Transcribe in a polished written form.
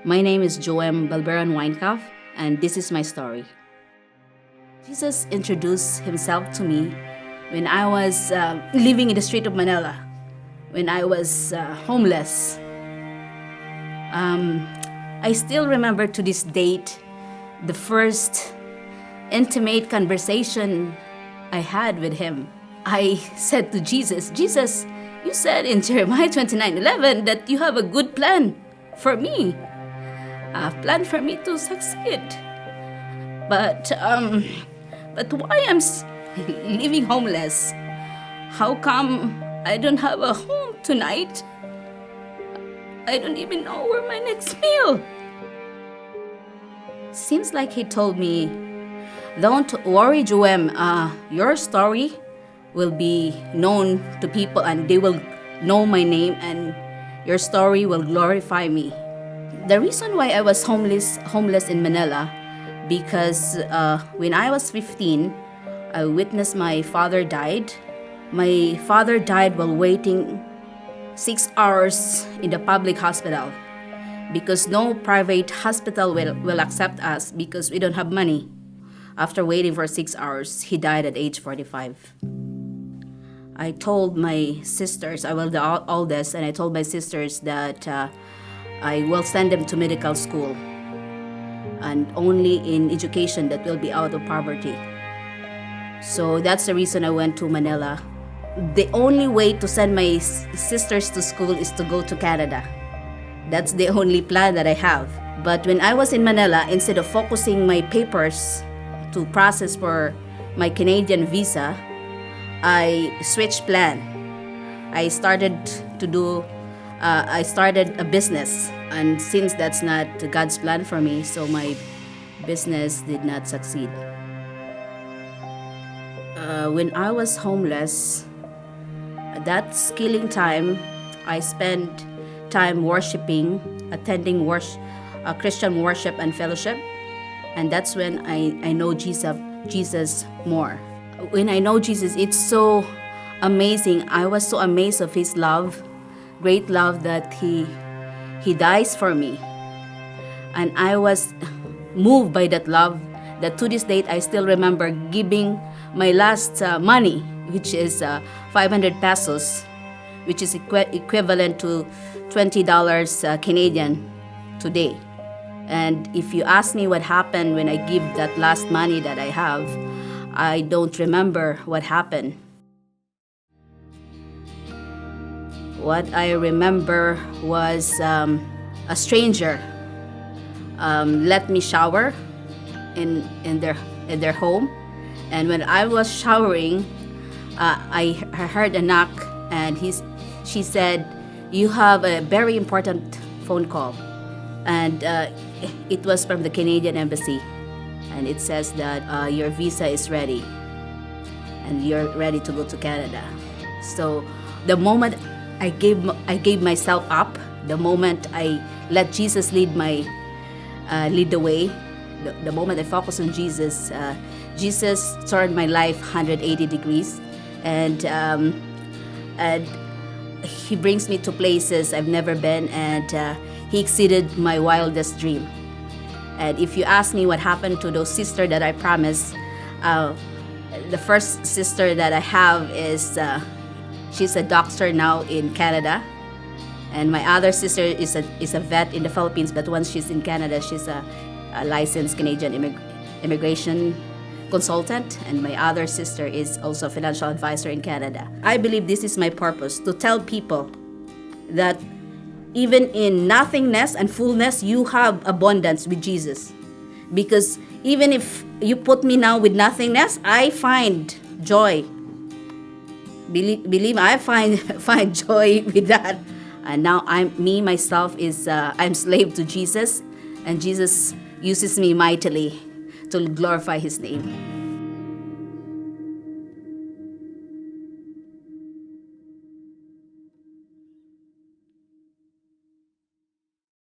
My name is Joem and this is my story. Jesus introduced himself to me when I was living in the street of Manila, when I was homeless. I still remember to this date the first intimate conversation I had with him. I said to Jesus, Jesus, you said in Jeremiah 29:11 that you have a good plan for me, a plan for me to succeed. But why I'm living homeless? How come I don't have a home tonight? I don't even know where my next meal. Seems like he told me, don't worry, Joem. Your story will be known to people and they will know my name and your story will glorify me. The reason why I was homeless in Manila, because when I was 15, I witnessed my father died. My father died while waiting 6 hours in the public hospital because no private hospital will accept us because we don't have money. After waiting for 6 hours, he died at age 45. I told my sisters, I was the oldest, and I told my sisters that I will send them to medical school and only in education that will be out of poverty. So that's the reason I went to Manila. The only way to send my sisters to school is to go to Canada. That's the only plan that I have. But when I was in Manila, instead of focusing my papers to process for my Canadian visa, I switched plan. I started a business, and since that's not God's plan for me, so my business did not succeed. When I was homeless, that skilling time, I spent time worshiping, attending Christian worship and fellowship, and that's when I know Jesus more. When I know Jesus, it's so amazing. I was so amazed of his love, great love that he dies for me. And I was moved by that love that to this date I still remember giving my last money, which is 500 pesos, which is equivalent to $20 Canadian today. And if you ask me what happened when I give that last money that I have, I don't remember what happened. What I remember was a stranger let me shower in their home, and when I was showering, I heard a knock, and she said, "You have a very important phone call," and it was from the Canadian Embassy. And it says that your visa is ready and you're ready to go to Canada. So the moment I gave myself up, the moment I let Jesus lead the way, the moment I focus on Jesus, Jesus turned my life 180 degrees, and he brings me to places I've never been, and he exceeded my wildest dream. And if you ask me what happened to those sisters that I promised, the first sister that I have is she's a doctor now in Canada, and my other sister is a vet in the Philippines. But once she's in Canada, she's a licensed Canadian immigration consultant, and my other sister is also a financial advisor in Canada. I believe this is my purpose, to tell people that even in nothingness and fullness, you have abundance with Jesus. Because even if you put me now with nothingness, I find joy. Believe I find joy with that. And now I'm slave to Jesus, and Jesus uses me mightily to glorify his name.